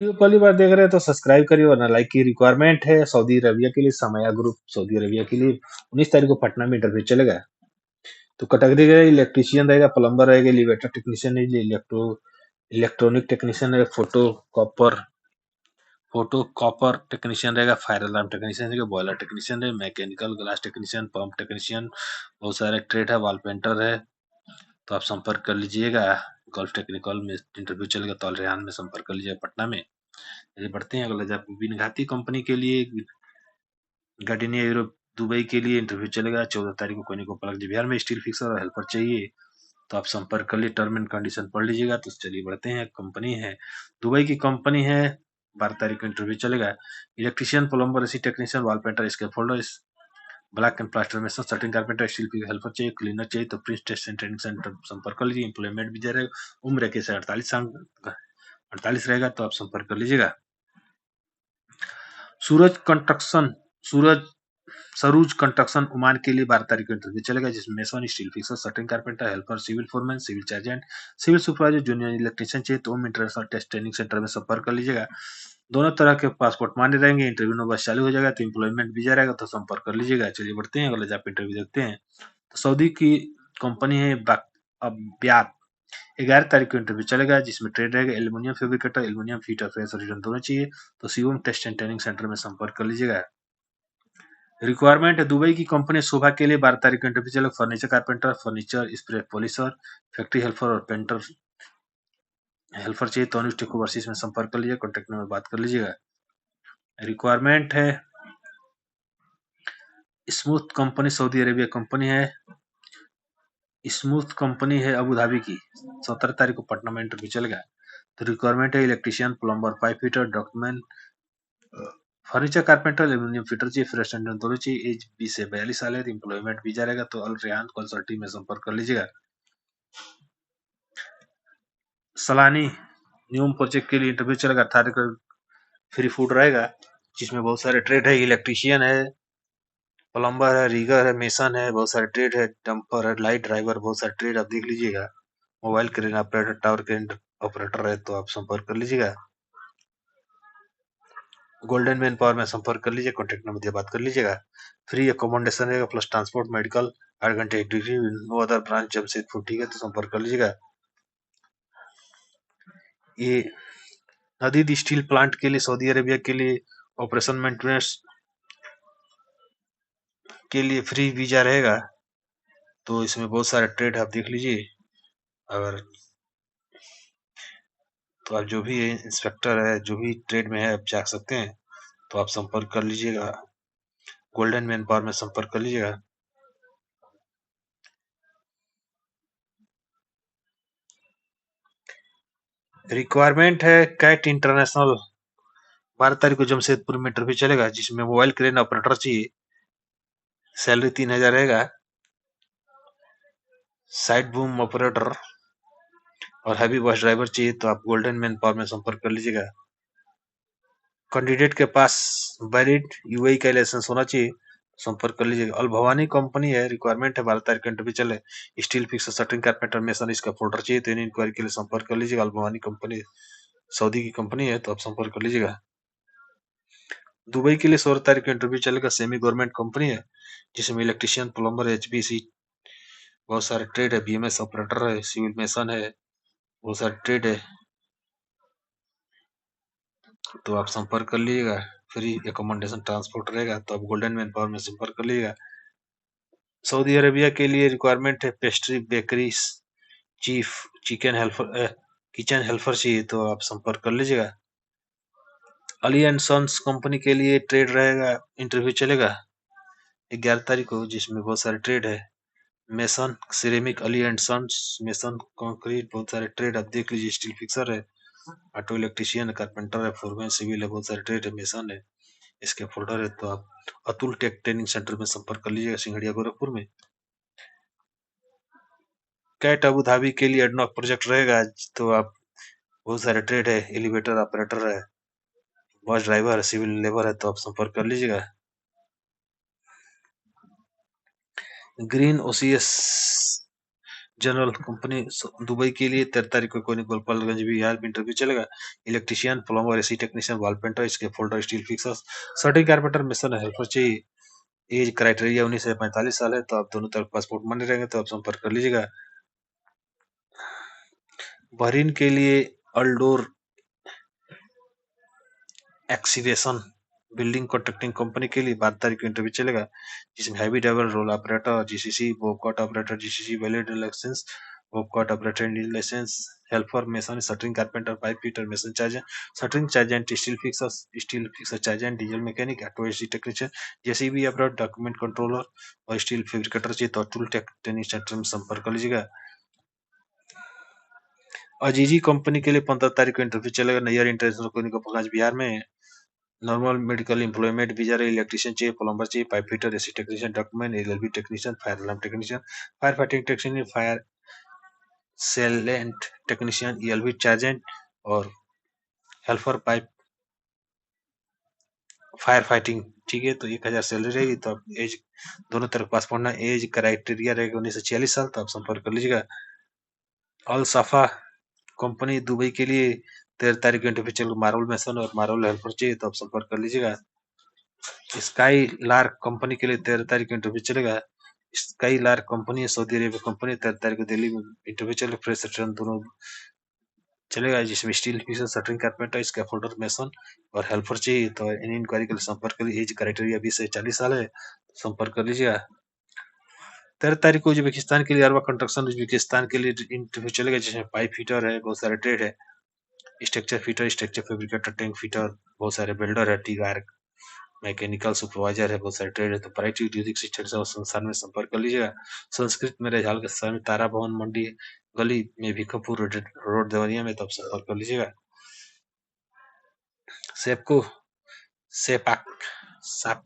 Video पहली बार देख रहे हैं तो सब्सक्राइब करिए, वरना लाइक की रिक्वायरमेंट है सऊदी अरबिया के लिए। समया ग्रुप सऊदी अरबिया के लिए 19 तारीख को पटना में इंटरव्यू चलेगा। तो कैटेगरी रहेगा, इलेक्ट्रीशियन रहेगा, प्लम्बर रहेगा, एलिवेटर टेक्नीशियन है, इलेक्ट्रॉनिक टेक्नीशियन है, फोटो कॉपर टेक्नीशियन रहेगा, फायर अलार्म टेक्नीशियन रहेगा, बॉयलर टेक्नीशियन है, mechanical glass technician, pump technician, बहुत सारे ट्रेड है, वॉल पेंटर है। तो आप संपर्क कर लीजिएगा। गल्फ टेक्निकल में इंटरव्यू चलेगा तो अल रेहान में संपर्क कर लीजिएगा पटना में। चलिए बढ़ते हैं अगला। जब विनघाती कंपनी के लिए गार्डिनिया यूरोप दुबई के लिए इंटरव्यू चलेगा 14 तारीख को। कोने को पलक बिहार में स्टील फिक्सर और हेल्पर चाहिए तो आप संपर्क कर लिए, टर्म एंड कंडीशन पढ़ लीजिएगा। तो चलिए बढ़ते हैं। कंपनी है दुबई की कंपनी है, 12 तारीख को इंटरव्यू चलेगा। Electrician, plumber, AC technician, wall painter, scaffolder, black and plaster में सर्टिन कारपेंटर, स्टील की हेल्पर चाहिए, क्लीनर चाहिए तो Prince test and training centre संपर्क कर लीजिए। एम्प्लॉयमेंट भी रहेगा, उम्र के से 48 साल 48 रहेगा तो आप संपर्क कर लीजिएगा। सूरज सरूज कंस्ट्रक्शन ओमान के लिए 12 तारीख को इंटरव्यू चलेगा, जिसमें मेसन, स्टील फिक्सर, सर्टिन carpenter, helper, civil foreman, civil sergeant, civil supervisor, junior electrician चाहिए तो इंटरनेशनल टेस्ट ट्रेनिंग सेंटर में संपर्क कर लीजिएगा। दोनों तरह के पासपोर्ट मान्य रहेंगे। इंटरव्यू 9 बजे चालू हो जाएगा तो एम्प्लॉयमेंट वीजा रहेगा तो संपर्क कर लीजिएगा। चलिए बढ़ते हैं अगले जॉब इंटरव्यू देखते हैं। तो सऊदी की कंपनी है ब्यात, 11 तारीख को इंटरव्यू चलेगा, जिसमें ट्रेड रहेगा, एल्यूमिनियम फैब्रिकेटर, एल्यूमिनियम फीट और फेस रिटर्न दोनों चाहिए तो सीओम टेस्ट एंड ट्रेनिंग सेंटर में संपर्क कर लीजिएगा। रिक्वायरमेंट है दुबई की कंपनी शोभा के लिए 12 तारीख को इंटरव्यू चलेगा, furniture carpenter, furniture spray polisher, factory helper और पेंटर हेल्पर चाहिए तो अनुष्ठ ओवरसीज में संपर्क कर लीजिए, कॉन्टेक्ट नंबर बात कर लीजिएगा। रिक्वायरमेंट है smooth company Saudi Arabia company है, स्मूथ कंपनी है अबू धाबी की, 17 तारीख को पटना में इंटरव्यू चलेगा। तो रिक्वायरमेंट है electrician, plumber, pipe fitter, document, furniture carpenter, aluminium fitter चाहिए, फ्रेश एंड दोनों चाहिए, एज 20 से 42 साल है, एम्प्लॉयमेंट वीजा रहेगा तो अल रेहान कंसल्टिंग में संपर्क कर लीजिएगा। सलानी न्यूम प्रोजेक्ट के लिए इंटरव्यू चलेगा, 18 का फ्री फूड रहेगा, जिसमें बहुत सारे ट्रेड है, इलेक्ट्रीशियन है, प्लम्बर है, रीगर है, मेसन है, बहुत सारे ट्रेड है, डंपर है, लाइट ड्राइवर, बहुत सारे ट्रेड आप देख लीजिएगा। Mobile crane operator, tower crane operator है तो आप संपर्क कर लीजिएगा। गोल्डन मैन पावर में संपर्क कर लीजिए, कॉन्टेक्ट नंबर दिया बात कर लीजिएगा। फ्री अकोमोडेशन रहेगा प्लस ट्रांसपोर्ट, मेडिकल, 8 घंटे degree, no other branch Jamshedpur, ठीक है तो संपर्क कर लीजिएगा। ये नदीद स्टील प्लांट के लिए सऊदी अरेबिया के लिए ऑपरेशन मेंटेनेंस के लिए फ्री वीजा रहेगा, तो इसमें बहुत सारे ट्रेड आप देख लीजिए। अगर तो आप जो भी इंस्पेक्टर है, जो भी ट्रेड में है आप जा सकते हैं तो आप संपर्क कर लीजिएगा, गोल्डन मैन पावर में संपर्क कर लीजिएगा। रिक्वायरमेंट है कैट इंटरनेशनल, 12 तारीख को जमशेदपुर में इंटरव्यू चलेगा, जिसमें मोबाइल क्रेन ऑपरेटर चाहिए, सैलरी 3,000 रहेगा, साइड बूम ऑपरेटर और हैवी बस ड्राइवर चाहिए तो आप गोल्डन मैन पावर में संपर्क कर लीजिएगा। कैंडिडेट के पास वैलिड यूएई का लाइसेंस होना चाहिए, संपर्क कर लीजिएगा। अल भवानी कंपनी है, रिक्वायरमेंट है, 12 तारीख का इंटरव्यू चले, स्टील फिक्सर, सर्टिन कारपेंटर, मेसन, इसका फोल्डर चाहिए तो इन इंक्वायरी के लिए संपर्क कर लीजिएगा। अल भवानी कंपनी सऊदी की कंपनी है तो आप संपर्क कर लीजिएगा। दुबई के लिए 16 तारीख को इंटरव्यू चलेगा, सेमी गवर्नमेंट कंपनी है, जिसमें इलेक्ट्रीशियन, प्लम्बर, एचपीसी, बहुत सारे ट्रेड है, बीएमएस ऑपरेटर है, सिविल मेसन है, बहुत सारे ट्रेड है तो आप संपर्क कर लीजिएगा। फ्री एकोमोडेशन ट्रांसपोर्ट रहेगा तो आप गोल्डन मैन पावर में संपर्क कर लीजिएगा। सऊदी अरेबिया के लिए रिक्वायरमेंट है pastry, bakery, chief, chicken helper, kitchen helper चाहिए तो आप संपर्क कर लीजिएगा। अली एंड सन्स कंपनी के लिए ट्रेड रहेगा, इंटरव्यू चलेगा 11 तारीख को, जिसमें बहुत सारे ट्रेड है, mason, ceramic, Ali and sons, mason, concrete, बहुत सारे ट्रेड आप देख लीजिए। स्टील फिक्सर है, ऑटो इलेक्ट्रीशियन, कारपेंटर है, फोरमैन, सिविल है, बहुत सारे ट्रेड है, मेसन है, इसके फोल्डर है तो आप अतुल टेक ट्रेनिंग सेंटर में संपर्क कर लीजिएगा, सिंगड़िया गोरखपुर में। कैट अबू धाबी के लिए एडनॉक प्रोजेक्ट रहेगा तो आप बहुत सारे ट्रेड है, एलिवेटर ऑपरेटर है, बस ड्राइवर है, सिविल लेबर है तो आप संपर्क कर लीजिएगा। Green OCS general company Dubai के लिए 13 तारीख को कोई गोपालगंज बिहार में इंटरव्यू चलेगा। Electrician, plumber, AC technician, wall painter, इसके फोल्डर, steel fixer, shuttering carpenter, mason helper चाहिए। एज क्राइटेरिया 19 से 45 साल है, तो आप दोनों तरफ पासपोर्ट मान्य रहेंगे तो आप संपर्क कर लीजिएगा। बहरीन के लिए अल्डोर एक्सीवेशन बिल्डिंग कॉन्ट्रैक्टिंग कंपनी के लिए 12 तारीख को इंटरव्यू चलेगा, जिसमें heavy driver, roll operator, GCC, bobcat operator, GCC valid licence, bobcat operator Indian licence, helper, mason, shuttering carpenter, pipe fitter, mason charger, shuttering chargehand, steel fixer chargehand, diesel mechanic, auto AC technician, JCB operator, document controller और steel fabricator चाहिए तो tool take training centre में संपर्क कर लीजिएगा। अजीजी company के लिए 15 तारीख को इंटरव्यू चलेगा, नैयर इंटरनेशनल क्लिनिक गोपालगंज बिहार में। नॉर्मल मेडिकल एम्प्लॉयमेंट वीजा रहे, इलेक्ट्रिशियन चाहिए, प्लम्बर चाहिए, pipe fitter, AC technician, document, LLB technician, fire alarm technician, fire fighting technician, fire sealant technician, ELB chargehand और हेल्पर पाइप फायर फाइटिंग। ठीक है, तो 1000 salary रहेगी। तो आप एज दोनों तरफ पासपोर्ट ना, एज क्राइटेरिया रहेगा 19 से 46 साल, तो आप संपर्क कर लीजिएगा। अल सफा कंपनी दुबई के लिए 13 तारीख को इंटरव्यू चल, मार्वल मैसन और मार्वल हेल्पर चाहिए तो आप संपर्क कर लीजिएगा। स्काई लार्क कंपनी के लिए 13 तारीख को इंटरव्यू चलेगा। स्काई लार्क कंपनी है, सऊदी अरेबिया कंपनी, 13 तारीख को दिल्ली में इंटरव्यू चलेगा। फ्रेश सेक्शन दोनों चलेगा, जिसमें steel fixer, shuttering carpenter, scaffolder, mason और हेल्पर चाहिए तो इन इंक्वायरी के लिए संपर्क करिए। एज क्राइटेरिया 20 से 40 साल है, संपर्क कर लीजिएगा। 13 तारीख को उज्बेकिस्तान के लिए अरवा कंस्ट्रक्शन उज्बेकिस्तान के लिए इंटरव्यू चलेगा, जिसमें पाइप फिटर है, बहुत सारे ट्रेड है, structure fitter, structure fabricator, tank fitter, बहुत सारे बिल्डर है, टी आर मैकेनिकल सुपरवाइजर है, बहुत सारे ट्रेड है, तो प्राइवेट औद्योगिक शिक्षण सेवा संस्थान में संपर्क कर लीजिएगा। संस्कृत में रेजाल के समय तारा भवन मंडी गली में भिखापुर रोड देवरिया में, तो आप संपर्क कर लीजिएगा। सेपको सेपाक साप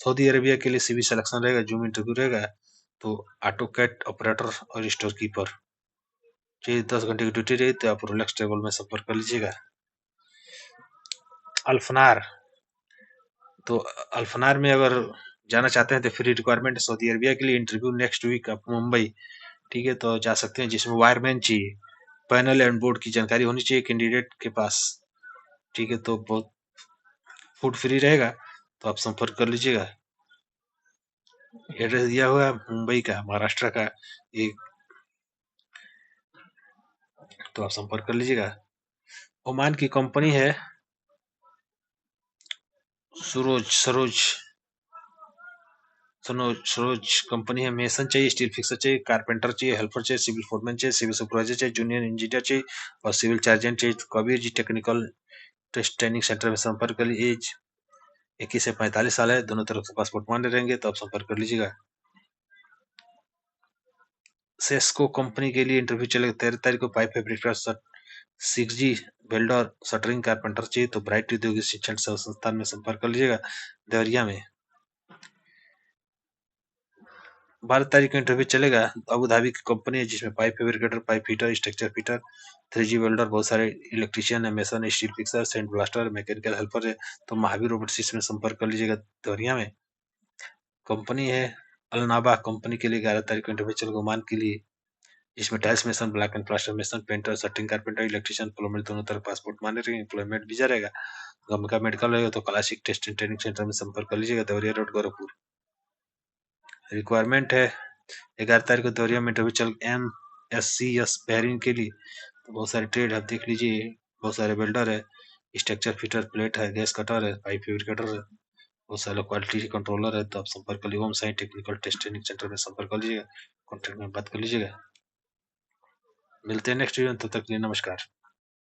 सऊदी अरेबिया के लिए सीवी सिलेक्शन रहेगा, जूम इंटरव्यू रहेगा, तो ऑटो कैट ऑपरेटर और स्टोर कीपर चाहिए, 10 घंटे की ड्यूटी रही, तो आप रोलेक्स टेबल में संपर्क कर लीजिएगा। अल्फनार, तो अल्फनार में अगर जाना चाहते हैं तो फ्री रिक्वायरमेंट है सऊदी अरेबिया के लिए, इंटरव्यू नेक्स्ट वीक आप मुंबई। ठीक है, तो जा सकते हैं, जिसमें वायरमैन चाहिए, पैनल एंड बोर्ड की जानकारी होनी चाहिए कैंडिडेट के पास। ठीक है, तो बहुत फूड फ्री रहेगा, तो आप संपर्क कर लीजिएगा। एड्रेस दिया हुआ है मुंबई का, महाराष्ट्र का एक, तो आप संपर्क कर लीजिएगा। ओमान की कंपनी है सरोज सरोज सनोज सरोज कंपनी है। मेसन चाहिए, स्टील फिक्सर चाहिए, कारपेंटर चाहिए, हेल्पर चाहिए, सिविल फोरमैन चाहिए, सिविल सुपरवाइजर चाहिए, जूनियर इंजीनियर चाहिए और सिविल चार्जेंट चाहिए। तो Kabir ji technical test training centre में संपर्क कर लीजिए। एज 21 से 45 साल है, दोनों तरफ से पासपोर्ट मान्य रहेंगे, तो आप संपर्क कर लीजिएगा। सेस्को कंपनी के लिए इंटरव्यू चलेगा 13 तारीख को, pipe fabricator, 6G welder, shuttering carpenter चाहिए, तो ब्राइट औद्योगिक शिक्षण संस्थान में संपर्क कर लीजिएगा देवरिया में। 12 तारीख को इंटरव्यू चलेगा, अबू धाबी की कंपनी है, जिसमें pipe fabricator, pipe fitter, structure fitter, 3G welder, बहुत सारे इलेक्ट्रिशियन है, mason, steel fixer, sand blaster, mechanical helper है, तो महावीर रोबोटिक्स में संपर्क कर लीजिएगा देवरिया में। कंपनी है अलनाबा कंपनी के लिए 11 तारीख को इंटरव्यू चलेगा ओमान के लिए, जिसमें tiles mason, black and plaster mason, painter, shuttering carpenter, electrician, plumber, दोनों तरफ पासपोर्ट मान्य रहेंगे, एम्प्लॉयमेंट वीजा रहेगा। गम का मेडिकल रहेगा, तो classic test and training centre में संपर्क कर लीजिएगा देवरिया रोड गोरखपुर। रिक्वायरमेंट है 11 तारीख को देवरिया में इंटरव्यू चल MSCS बहरीन के लिए, तो बहुत सारे ट्रेड है, आप देख लीजिए, बहुत सारे बिल्डर है, स्ट्रक्चर फिटर, प्लेट है, गैस कटर है, पाइप फैब्रिकेटर है, बहुत सारे क्वालिटी कंट्रोलर है, तो आप संपर्क कर लीजिए। Om Sai technical test training centre में संपर्क कर लीजिएगा, कॉन्टेक्ट में बात कर लीजिएगा। मिलते हैं नेक्स्ट वीडियो में, तब तक के लिए नमस्कार।